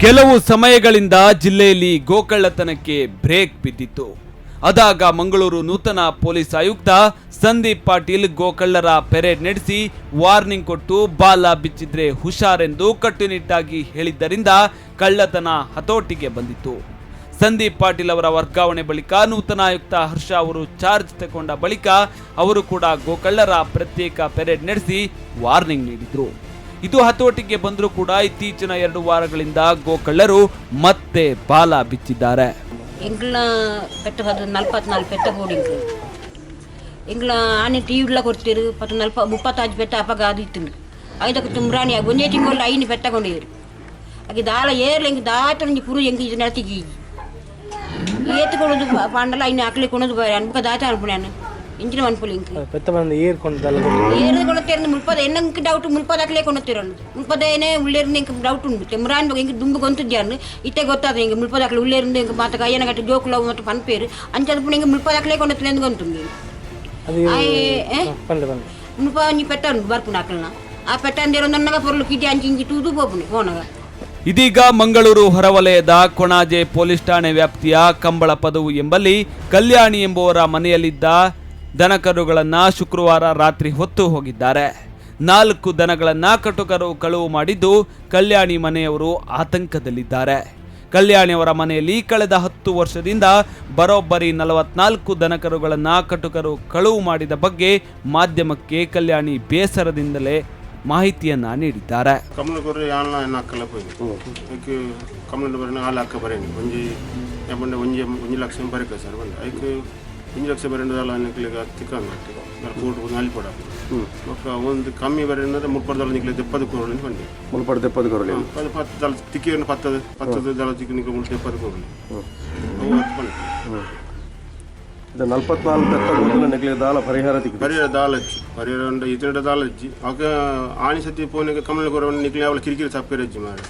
ಕೆಲವು ಸಮಯಗಳಿಂದ ಜಿಲ್ಲೆಯಲ್ಲಿ ಗೋಕಳ್ಳತನಕ್ಕೆ ಬ್ರೇಕ್ ಬಿದ್ದಿತ್ತು. ಅದಾಗ ಮಂಗಳೂರು ನೂತನ ಪೊಲೀಸ್ ಆಯುಕ್ತ ಸಂದೀಪ್ ಪಾಟೀಲ್ ಗೋಕಳ್ಳರ ಪೆರೇಡ್ ನಡೆಸಿ ವಾರ್ನಿಂಗ್ ಕೊಟ್ಟು ಬಾಲ ಬಿಚ್ಚಿದ್ರೆ ಹುಷಾರೆಂದು ಕಟ್ಟುನಿಟ್ಟಾಗಿ ಹೇಳಿದ್ದರಿಂದ ಕಳ್ಳತನ ಹತೋಟಿಗೆ ಬಂದಿತ್ತು. ಸಂದೀಪ್ ಪಾಟೀಲ್ ಅವರ ವರ್ಗಾವಣೆ ಬಳಿಕ ನೂತನ ಆಯುಕ್ತ ಹರ್ಷ ಅವರು ಚಾರ್ಜ್ ತಗೊಂಡ ಬಳಿಕ ಅವರು ಕೂಡ ಗೋಕಳ್ಳರ ಪ್ರತ್ಯೇಕ ಪೆರೇಡ್ ನಡೆಸಿ ವಾರ್ನಿಂಗ್ ನೀಡಿದ್ರು. ಇದು ಹತೋಟಿಗೆ ಬಂದರೂ ಕೂಡ ಇತ್ತೀಚಿನ 2 ವಾರಗಳಿಂದ ಗೋಕಳ್ಳರು ಮತ್ತೆ ಬಾಲ ಬಿಚ್ಚಿದ್ದಾರೆ. ಎಂಗ್ಲ ಪೆಟ್ಟ 44 ಪೆಟ್ಟ ಹೋಡಿಂಗ್ ಎಂಗ್ಲ ಆನೆ ಟಿವಿಲ ಕೊಡ್ತೀರು 35 ಪೆಟ್ಟ ಅಪಘಾತ ಐದಕ್ಕೆ ತುಂಬ್ರಾಣಿ ಒಂದೇ ತಿಂಗಳು 5 ಪೆಟ್ಟಕೊಂಡಿರು ಹಾಗೆ ದಾಳ ಏರ್ಲ ಎಂಗೆ ದಾಟಂಜಿ ಪುರು ಎಂಗೆ ನಡತಿಗಿ ಏತುಕೊಳ್ಳೋದು ಪಾಂಡಲ ಐನು ಹಾಕ್ಲಿಕ್ಕೆ ಕೊಡೋದು ಬೇರೆ ಅನ್ಬಕ ದಾಟ ಅನ್ಪುಣ್ಯಾನು ಇಂಜಿನ ಅನ್ಪುಲಿ ಪೆತ್ತ ಬಂದು ಏರ್ಕೊಳ್ಳುತ್ತೇನೆ ಮುಲ್ಪದ ಎನ್ನಂಗೆ ಡೌಟ್ ಮುಲ್ಪದ ಹಾಕ್ಲೇ ಕೊಂಡತ್ತಿರೋದು ಮುಲ್ಪದೇನೆ ಉಳ್ಳೇರಿಂದ ಎಂಗೆ ಡೌಟ್ ಉಂಟು ತೆಮ್ರಾನ್ ಬಗ್ಗೆ ಎಂಗೆ ದುಂಬು ಗೊಂತಿದ್ಯಾನು ಇತ್ತೆ ಗೊತ್ತಾದ ಎಂಗೆ ಮುಲ್ಪದ ಹಾಕ್ಲಿ ಉಳ್ಳೇರಿಂದ ಎಂಗೆ ಮಾತ ಕೈಯನ ಗಟ್ಟಿ ಜೋಕುಲ ಮತ್ತು ಪನ್ಪೇರು ಅಂಚದ ಪುಣ್ಯ ಎಂಗೆ ಮುಲ್ಪದ ಹಾಕ್ಲೇ ಕೊಂಡತ್ತಿಲ್ಲ ಎಂದು ಗೊಂತುಂಗಿ ಮುಲ್ಪ ಒಂಜಿ ಪೆಟ್ಟ ಉಂಟು ಬರ್ಪುಣ ಹಾಕ್ಲನ ಆ ಪೆಟ್ಟ ಅಂದೇರೋ ನನ್ನಗ ಪೊರ್ಲು ಕಿಟಿ ಅಂಚಿ ಇಂಚಿ ತೂದು ಪೋಪುಣಿ ಫೋನಗ. ಇದೀಗ ಮಂಗಳೂರು ಹೊರವಲಯದ ಕೊಣಾಜೆ ಪೊಲೀಸ್ ಠಾಣೆ ವ್ಯಾಪ್ತಿಯ ಕಂಬಳ ಪದವು ಎಂಬಲ್ಲಿ ಕಲ್ಯಾಣಿ ಎಂಬುವರ ಮನೆಯಲ್ಲಿದ್ದ ದನಕರುಗಳನ್ನ ಶುಕ್ರವಾರ ರಾತ್ರಿ ಹೊತ್ತು ಹೋಗಿದ್ದಾರೆ. 4 ದನಗಳನ್ನ ಕಟುಕರು ಕಳುವು ಮಾಡಿದ್ದು ಕಲ್ಯಾಣಿ ಮನೆಯವರು ಆತಂಕದಲ್ಲಿದ್ದಾರೆ. ಕಲ್ಯಾಣಿಯವರ ಮನೆಯಲ್ಲಿ ಕಳೆದ 10 ವರ್ಷದಿಂದ ಬರೋಬ್ಬರಿ 44 ದನಕರುಗಳನ್ನ ಕಟುಕರು ಕಳುವು ಮಾಡಿದ ಬಗ್ಗೆ ಮಾಧ್ಯಮಕ್ಕೆ ಕಲ್ಯಾಣಿ ಬೇಸರದಿಂದಲೇ ಮಾಹಿತಿಯನ್ನ ನೀಡಿದ್ದಾರೆ. ಲಕ್ಷ ಬರೆಂಡದಲ್ಲ ಒಂದು ಕಮ್ಮಿ ಬರೆಂದ್ರೆ ಮುಲ್ಪಡದಲ್ಲ ನಿಕ್ಲೆ 70 ಕೋರಳಿ ಬಂಡಿ ಮುಲ್ಪಡ 70 ಕೋರಳಿ ಅದು 10 ದಳ ತಿಕ್ಕಿಯನ್ನು 10 ದಳ ತಿಕ್ಕಿ ನಿಕ್ಲೆ 70 ಕೋರಳಿ ಇದು 44 ತಕ್ಕ ನಿಕ್ಲೆ ದಾಲ ಪರಿಹಾರ ತಿಕ್ಕಿ ಪರಿಹಾರ ದಾಲಜ್ಜಿ ಪರಿಹಾರ ಉಂಡ ಇತರ ದಾಲಜ್ಜಿ ಆಗ ಆಣಿ ಸತಿ ಪೋನಿಗೆ ಕಮಲ ಕೋರವನ್ನು ನಿಕ್ಲೆ ಅವಳ ಕಿರಿಕಿರಿ ಸಪ್ಪೇರಜ್ಜಿ ಮಾಡಿ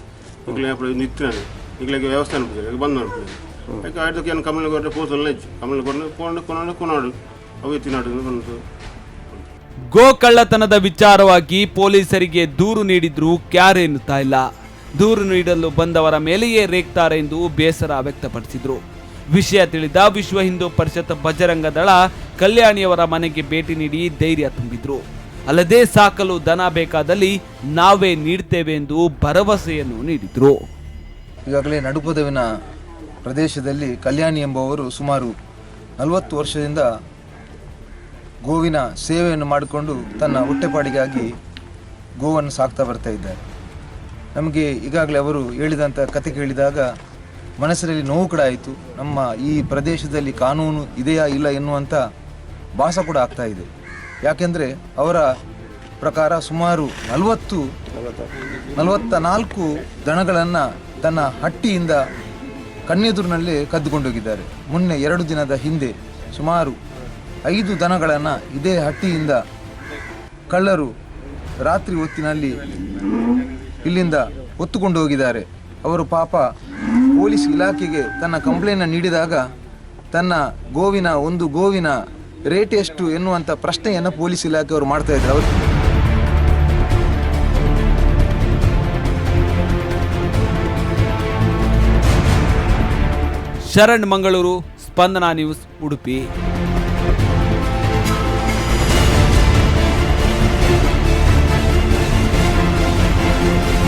ನಿಕ್ಲೆ ಅప్పుడు ನಿತ್ರಾನೆ ನಿಕ್ಲೆಗೆ ವ್ಯವಸ್ಥೆ ಅನ್ಬಿಟ್ಟಿದೆ ಬಂದು ಅನ್ಬಿಟ್ಟಿದೆ ಯಾಕೆ ಆಯ್ತಕ್ಕೆ ಏನು ಕಮಲ ಕೋರೆ ಪೋಸಲ್ಲ ಇಜ್ಜಿ ಕಮಲ ಕೋರನ್ನು ಕೊನಾಡು ಅವು ತಿನ್ನಾಡು ಬಂತು. ಗೋಕಳ್ಳತನದ ವಿಚಾರವಾಗಿ ಪೊಲೀಸರಿಗೆ ದೂರು ನೀಡಿದ್ರೂ ಕ್ಯಾರೆ ಎನ್ನುತ್ತಾ ಇಲ್ಲ. ದೂರು ನೀಡಲು ಬಂದವರ ಮೇಲೆಯೇ ರೇಗ್ತಾರೆ ಎಂದು ಬೇಸರ ವ್ಯಕ್ತಪಡಿಸಿದ್ರು. ವಿಷಯ ತಿಳಿದ ವಿಶ್ವ ಹಿಂದೂ ಪರಿಷತ್ ಬಜರಂಗ ದಳ ಕಲ್ಯಾಣಿಯವರ ಮನೆಗೆ ಭೇಟಿ ನೀಡಿ ಧೈರ್ಯ ತುಂಬಿದ್ರು. ಅಲ್ಲದೆ ಸಾಕಲು ದನ ಬೇಕಾದಲ್ಲಿ ನಾವೇ ನೀಡ್ತೇವೆ ಎಂದು ಭರವಸೆಯನ್ನು ನೀಡಿದ್ರು. ಈಗಾಗಲೇ ನಡುಪದವಿನ ಪ್ರದೇಶದಲ್ಲಿ ಕಲ್ಯಾಣಿ ಎಂಬುವವರು ಸುಮಾರು 40 ವರ್ಷದಿಂದ ಗೋವಿನ ಸೇವೆಯನ್ನು ಮಾಡಿಕೊಂಡು ತನ್ನ ಹೊಟ್ಟೆಪಾಡಿಗಾಗಿ ಗೋವನ್ನು ಸಾಕ್ತಾ ಬರ್ತಾ ಇದ್ದಾರೆ. ನಮಗೆ ಈಗಾಗಲೇ ಅವರು ಹೇಳಿದಂಥ ಕತೆ ಕೇಳಿದಾಗ ಮನಸ್ಸಿನಲ್ಲಿ ನೋವು ಕೂಡ ಆಯಿತು. ನಮ್ಮ ಈ ಪ್ರದೇಶದಲ್ಲಿ ಕಾನೂನು ಇದೆಯಾ ಇಲ್ಲ ಎನ್ನುವಂಥ ಭಾಸ ಕೂಡ ಆಗ್ತಾ ಇದೆ. ಯಾಕೆಂದರೆ ಅವರ ಪ್ರಕಾರ ಸುಮಾರು 44 ದನಗಳನ್ನು ತನ್ನ ಹಟ್ಟಿಯಿಂದ ಕಣ್ಣೆದುರಿನಲ್ಲೇ ಕದ್ದುಕೊಂಡೋಗಿದ್ದಾರೆ. ಮೊನ್ನೆ 2 ದಿನದ ಹಿಂದೆ ಸುಮಾರು 5 ದನಗಳನ್ನು ಇದೇ ಹಟ್ಟಿಯಿಂದ ಕಳ್ಳರು ರಾತ್ರಿ ಹೊತ್ತಿನಲ್ಲಿ ಇಲ್ಲಿಂದ ಹೊತ್ತುಕೊಂಡು ಹೋಗಿದ್ದಾರೆ. ಅವರು ಪಾಪ ಪೊಲೀಸ್ ಇಲಾಖೆಗೆ ತನ್ನ ಕಂಪ್ಲೇಂಟ್ ನೀಡಿದಾಗ ತನ್ನ ಒಂದು ಗೋವಿನ ರೇಟ್ ಎಷ್ಟು ಎನ್ನುವಂಥ ಪ್ರಶ್ನೆಯನ್ನು ಪೊಲೀಸ್ ಇಲಾಖೆಯವರು ಮಾಡ್ತಾ ಇದ್ದಾರೆ. ಅವರು ಶರಣ್ ಮಂಗಳೂರು, ಸ್ಪಂದನ ನ್ಯೂಸ್, ಉಡುಪಿ.